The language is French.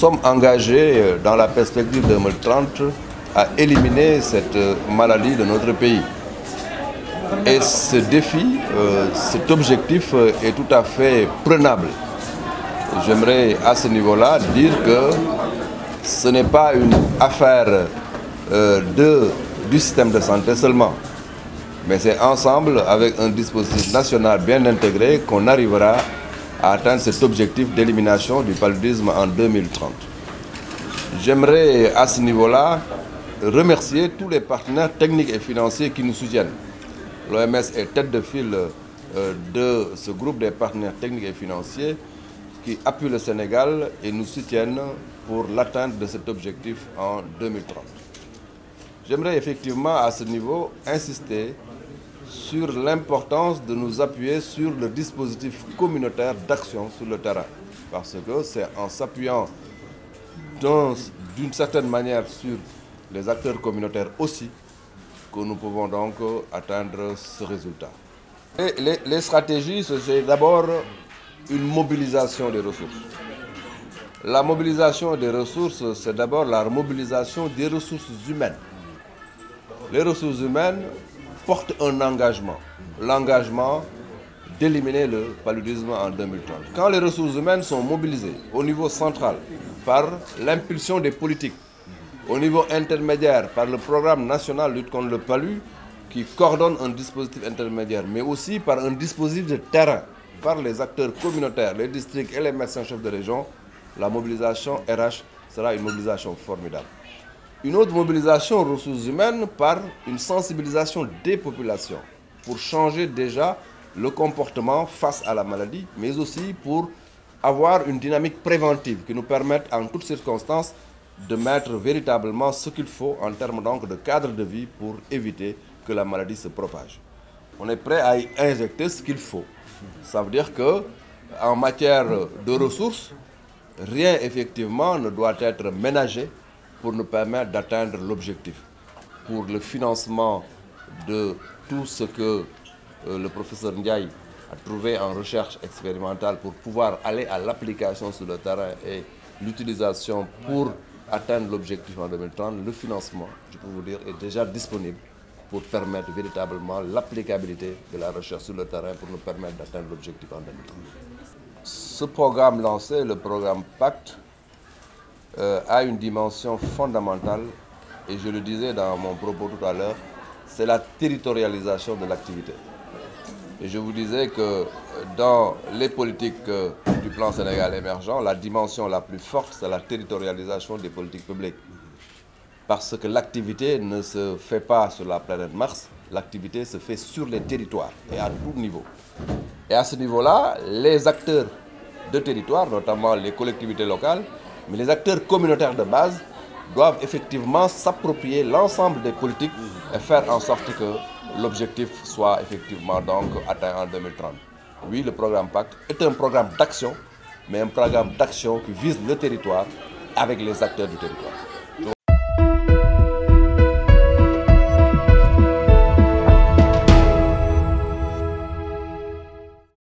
sommes engagés dans la perspective 2030 à éliminer cette maladie de notre pays. Et ce défi, cet objectif est tout à fait prenable. J'aimerais à ce niveau-là dire que ce n'est pas une affaire du système de santé seulement, mais c'est ensemble, avec un dispositif national bien intégré, qu'on arrivera à atteindre cet objectif d'élimination du paludisme en 2030. J'aimerais à ce niveau-là remercier tous les partenaires techniques et financiers qui nous soutiennent. L'OMS est tête de file de ce groupe des partenaires techniques et financiers qui appuient le Sénégal et nous soutiennent pour l'atteinte de cet objectif en 2030. J'aimerais effectivement à ce niveau insister sur l'importance de nous appuyer sur le dispositif communautaire d'action sur le terrain. Parce que c'est en s'appuyant d'une certaine manière sur les acteurs communautaires aussi que nous pouvons donc atteindre ce résultat. Et les stratégies, c'est d'abord une mobilisation des ressources. La mobilisation des ressources, c'est d'abord la mobilisation des ressources humaines. Les ressources humaines portent un engagement, l'engagement d'éliminer le paludisme en 2030. Quand les ressources humaines sont mobilisées au niveau central par l'impulsion des politiques, au niveau intermédiaire par le programme national lutte contre le palud qui coordonne un dispositif intermédiaire, mais aussi par un dispositif de terrain, par les acteurs communautaires, les districts et les médecins chefs de région, la mobilisation RH sera une mobilisation formidable. Une autre mobilisation aux ressources humaines par une sensibilisation des populations pour changer déjà le comportement face à la maladie, mais aussi pour avoir une dynamique préventive qui nous permette en toutes circonstances de mettre véritablement ce qu'il faut en termes donc de cadre de vie pour éviter que la maladie se propage. On est prêt à y injecter ce qu'il faut. Ça veut dire qu'en matière de ressources, rien effectivement ne doit être ménagé pour nous permettre d'atteindre l'objectif. Pour le financement de tout ce que le professeur Ndiaye a trouvé en recherche expérimentale pour pouvoir aller à l'application sur le terrain et l'utilisation pour atteindre l'objectif en 2030, le financement, je peux vous dire, est déjà disponible pour permettre véritablement l'applicabilité de la recherche sur le terrain pour nous permettre d'atteindre l'objectif en 2030. Ce programme lancé, le programme PACT, a une dimension fondamentale, et je le disais dans mon propos tout à l'heure, c'est la territorialisation de l'activité. Et je vous disais que dans les politiques du plan Sénégal émergent, la dimension la plus forte, c'est la territorialisation des politiques publiques. Parce que l'activité ne se fait pas sur la planète Mars, l'activité se fait sur les territoires et à tout niveau. Et à ce niveau-là, les acteurs de territoire, notamment les collectivités locales, mais les acteurs communautaires de base doivent effectivement s'approprier l'ensemble des politiques et faire en sorte que l'objectif soit effectivement donc atteint en 2030. Oui, le programme PACT est un programme d'action, mais un programme d'action qui vise le territoire avec les acteurs du territoire.